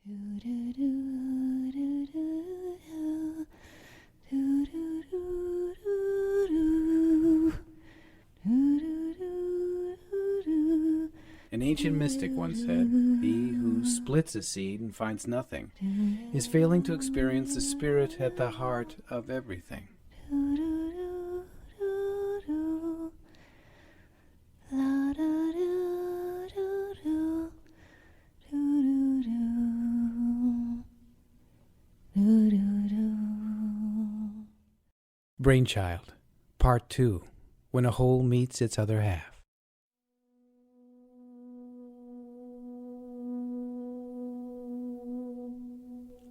An ancient mystic once said, "He who splits a seed and finds nothing is failing to experience the spirit at the heart of everything." Brainchild, Part 2, When a Whole Meets Its Other Half.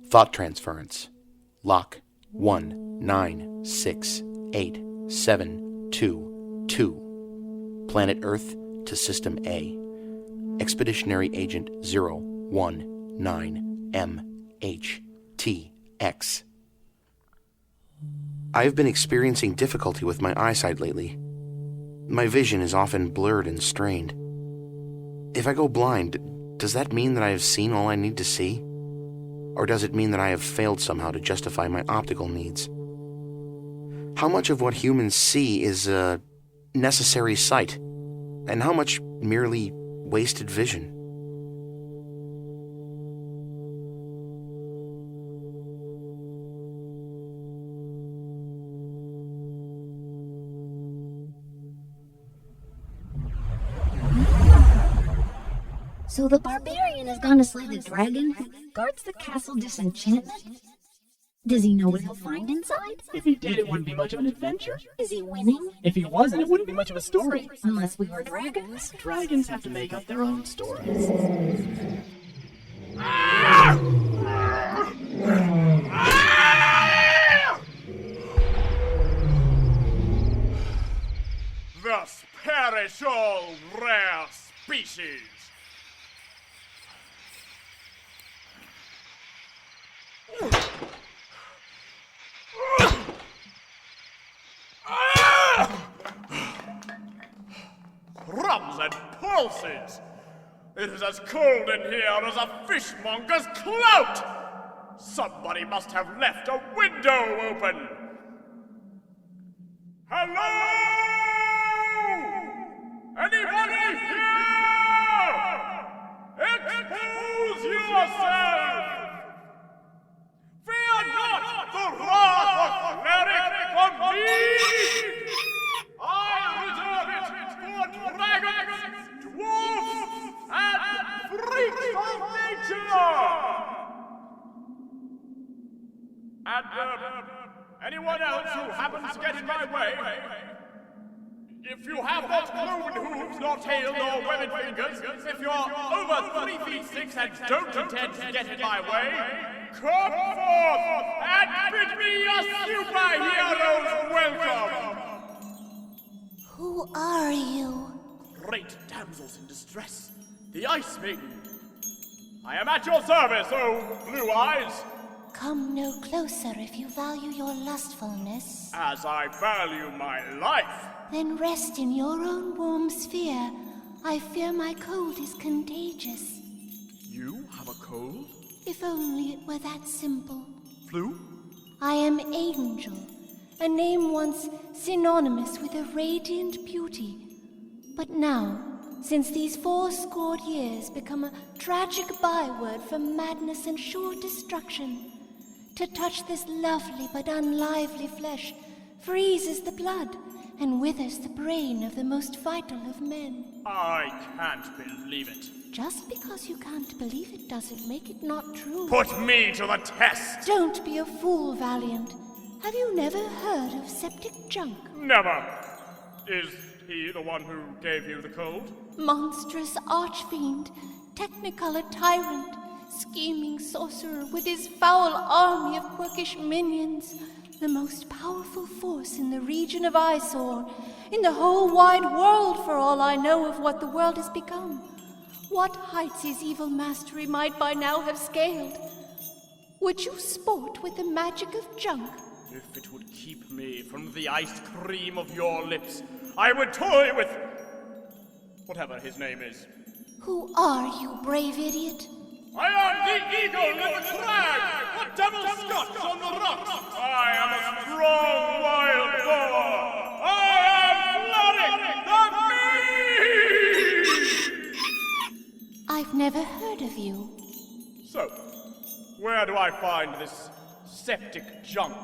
Thought transference. Lock 19687222. Planet Earth to System A. Expeditionary Agent 019MHTX. I have been experiencing difficulty with my eyesight lately. My vision is often blurred and strained. If I go blind, does that mean that I have seen all I need to see? Or does it mean that I have failed somehow to justify my optical needs? How much of what humans see is a necessary sight, and how much merely wasted vision? So the barbarian has gone to slay the dragon who guards the castle disenchantment? Does he know what he'll find inside? If he did, it wouldn't be much of an adventure. Is he winning? If he wasn't, it wouldn't be much of a story. Unless we were dragons. Dragons have to make up their own stories. Thus perish all rare species. Rums and pulses! It is as cold in here as a fishmonger's clout! Somebody must have left a window open! Hello! Anybody here? Expose yourself! Fear not the wrath of cleric from me! I reserve it for dragons, dwarfs, and freaks of nature! And, anyone else who happens to get in my way, if you have not cloven hooves, nor tail, nor webbed fingers, if you're over 3 feet 6 and don't intend to get in my way, come forth and bid me a superhero's welcome! Who are you? Great damsels in distress, the Ice Maiden. I am at your service, oh Blue Eyes. Come no closer if you value your lustfulness. As I value my life. Then rest in your own warm sphere. I fear my cold is contagious. You have a cold? If only it were that simple. Flu? I am Angel, a name once synonymous with a radiant beauty. But now, since these 80 years become a tragic byword for madness and sure destruction, to touch this lovely but unlively flesh freezes the blood and withers the brain of the most vital of men. I can't believe it. Just because you can't believe it doesn't make it not true. Put me to the test! Don't be a fool, Valiant. Have you never heard of septic junk? Never. Is he the one who gave you the cold? Monstrous archfiend, technicolor tyrant, scheming sorcerer with his foul army of quirkish minions, the most powerful force in the region of Eyesore, in the whole wide world for all I know of what the world has become. What heights his evil mastery might by now have scaled. Would you sport with the magic of junk? If it would keep me from the iced cream of your lips, I would toy with whatever his name is. Who are you, brave idiot? I am the eagle in the crag, a devil scotch on the rocks. I am a strong wild boar. I am flooding the mead! I've never heard of you. So, where do I find this septic junk?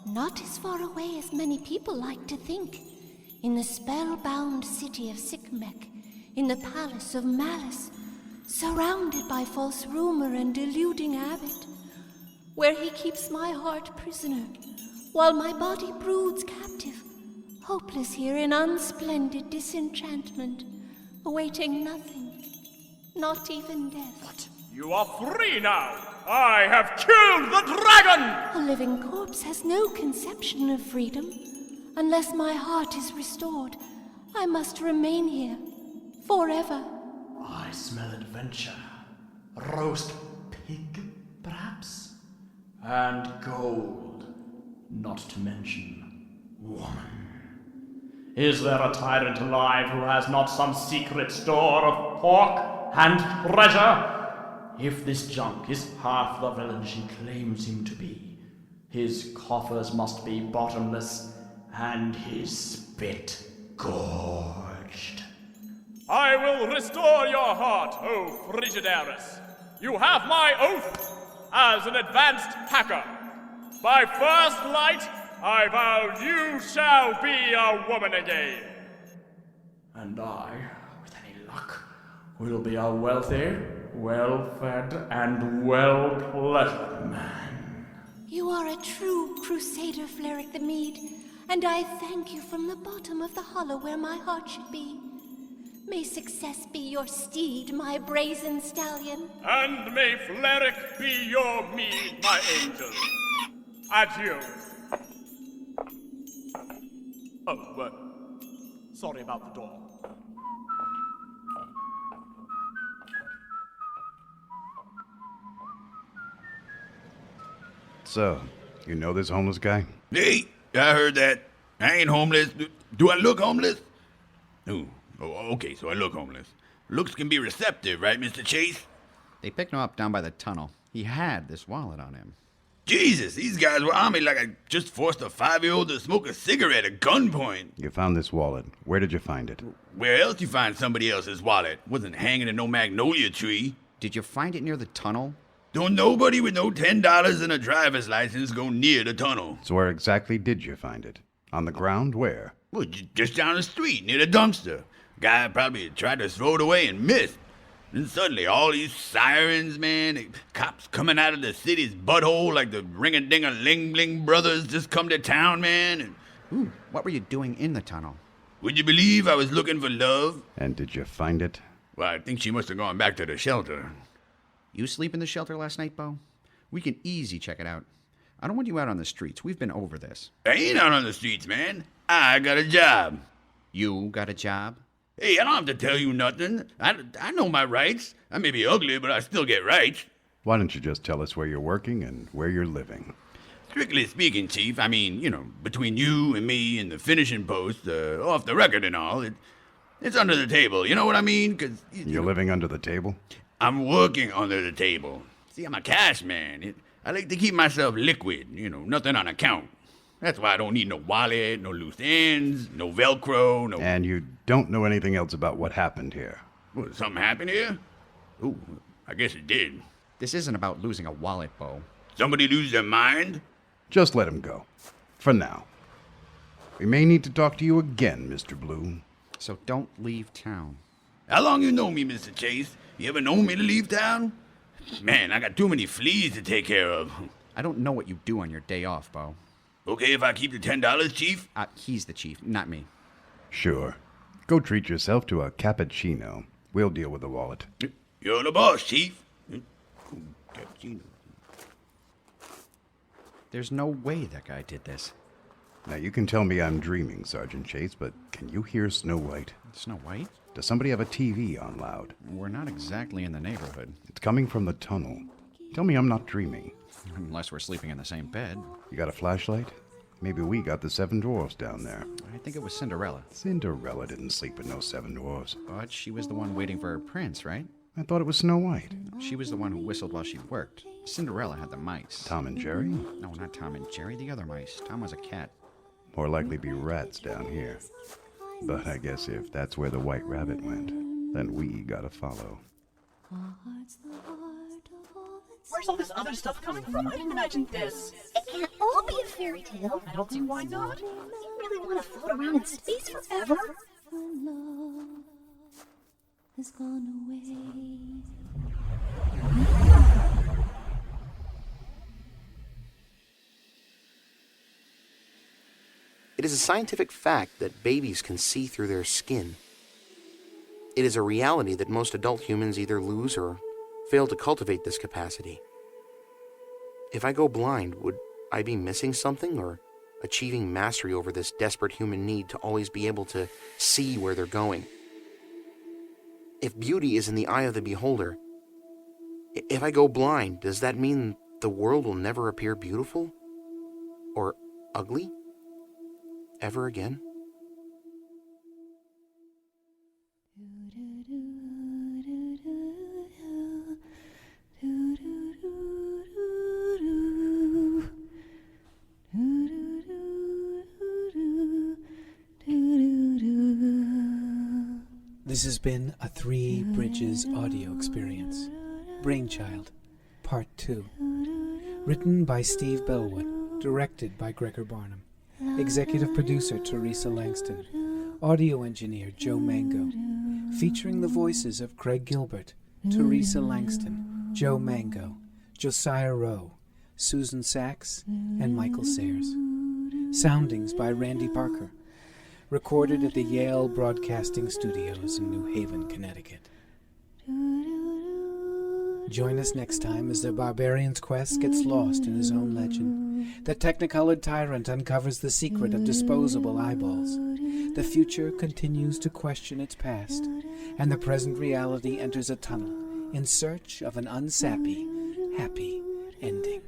Not as far away as many people like to think. In the spellbound city of Sikmek, in the palace of malice, surrounded by false rumor and deluding abbot, where he keeps my heart prisoner, while my body broods captive, hopeless here in unsplendid disenchantment, awaiting nothing, not even death. What? You are free now! I have killed the dragon! A living corpse has no conception of freedom. Unless my heart is restored, I must remain here, forever. I smell adventure. Roast pig, perhaps? And gold, not to mention woman. Is there a tyrant alive who has not some secret store of pork and treasure? If this junk is half the villain she claims him to be, his coffers must be bottomless and his spit gorged. I will restore your heart, O Frigidaris. You have my oath as an advanced hacker. By first light, I vow you shall be a woman again. And I, with any luck, will be a wealthy, well-fed, and well-pleasured man. You are a true crusader, Fleric the Mead, and I thank you from the bottom of the hollow where my heart should be. May success be your steed, my brazen stallion. And may Fleric be your mead, my angel. Adieu. Oh, sorry about the door. So, you know this homeless guy? Hey, I heard that. I ain't homeless. Do I look homeless? No. Oh, okay, so I look homeless. Looks can be receptive, right, Mr. Chase? They picked him up down by the tunnel. He had this wallet on him. Jesus, these guys were on me like I just forced a 5-year-old to smoke a cigarette at gunpoint. You found this wallet. Where did you find it? Where else you find somebody else's wallet? Wasn't hanging in no magnolia tree. Did you find it near the tunnel? Don't nobody with no $10 and a driver's license go near the tunnel. So where exactly did you find it? On the ground? Where? Well, just down the street, near the dumpster. Guy probably tried to throw it away and missed. Then suddenly, all these sirens, man, cops coming out of the city's butthole like the ring-a-ding-a-ling-bling brothers just come to town, man. And, Ooh, what were you doing in the tunnel? would you believe I was looking for love? And did you find it? Well, I think she must have gone back to the shelter. You sleep in the shelter last night, Bo? We can easy check it out. I don't want you out on the streets. We've been over this. I ain't out on the streets, man. I got a job. You got a job? Hey, I don't have to tell you nothing. I know my rights. I may be ugly, but I still get rights. Why don't you just tell us where you're working and where you're living? Strictly speaking, Chief, I mean, between you and me and the finishing post, off the record and all, it's under the table. You know what I mean? 'Cause You're living under the table? I'm working under the table. See, I'm a cash man. I like to keep myself liquid, nothing on account. That's why I don't need no wallet, no loose ends, no Velcro, no... And you don't know anything else about what happened here? What, something happened here? Ooh, I guess it did. This isn't about losing a wallet, Bo. Somebody lose their mind? Just let him go. For now. We may need to talk to you again, Mr. Blue. So don't leave town. How long you know me, Mr. Chase? You ever known me to leave town? Man, I got too many fleas to take care of. I don't know what you do on your day off, Bo. Okay if I keep the $10, Chief? He's the chief, not me. Sure. Go treat yourself to a cappuccino. We'll deal with the wallet. You're the boss, Chief. Cappuccino. There's no way that guy did this. Now, you can tell me I'm dreaming, Sergeant Chase, but can you hear Snow White? Snow White? Does somebody have a TV on loud? We're not exactly in the neighborhood. It's coming from the tunnel. Tell me I'm not dreaming. Unless we're sleeping in the same bed. You got a flashlight? Maybe we got the 7 dwarfs down there. I think it was Cinderella. Cinderella didn't sleep with no 7 dwarfs. But she was the one waiting for her prince, right? I thought it was Snow White. She was the one who whistled while she worked. Cinderella had the mice. Tom and Jerry? No, not Tom and Jerry, the other mice. Tom was a cat. More likely be rats down here. But I guess if that's where the White Rabbit went, then we gotta follow. Where's all this other stuff coming from? I didn't imagine this. It can't all be a fairy tale. I don't see why not. You really want to float around in space forever? Has gone away. It is a scientific fact that babies can see through their skin. It is a reality that most adult humans either lose or fail to cultivate this capacity. If I go blind, would I be missing something or achieving mastery over this desperate human need to always be able to see where they're going? If beauty is in the eye of the beholder, if I go blind, does that mean the world will never appear beautiful or ugly ever again? This has been a Three Bridges audio experience. Brainchild, Part 2. Written by Steve Bellwood. Directed by Gregor Barnum. Executive producer Teresa Langston. Audio engineer Joe Mango. Featuring the voices of Craig Gilbert, Teresa Langston, Joe Mango, Josiah Rowe, Susan Sachs, and Michael Sayers. Soundings by Randy Parker. Recorded at the Yale Broadcasting Studios in New Haven, Connecticut. Join us next time as the barbarian's quest gets lost in his own legend. The technicolored tyrant uncovers the secret of disposable eyeballs. The future continues to question its past, and the present reality enters a tunnel in search of an unsappy, happy ending.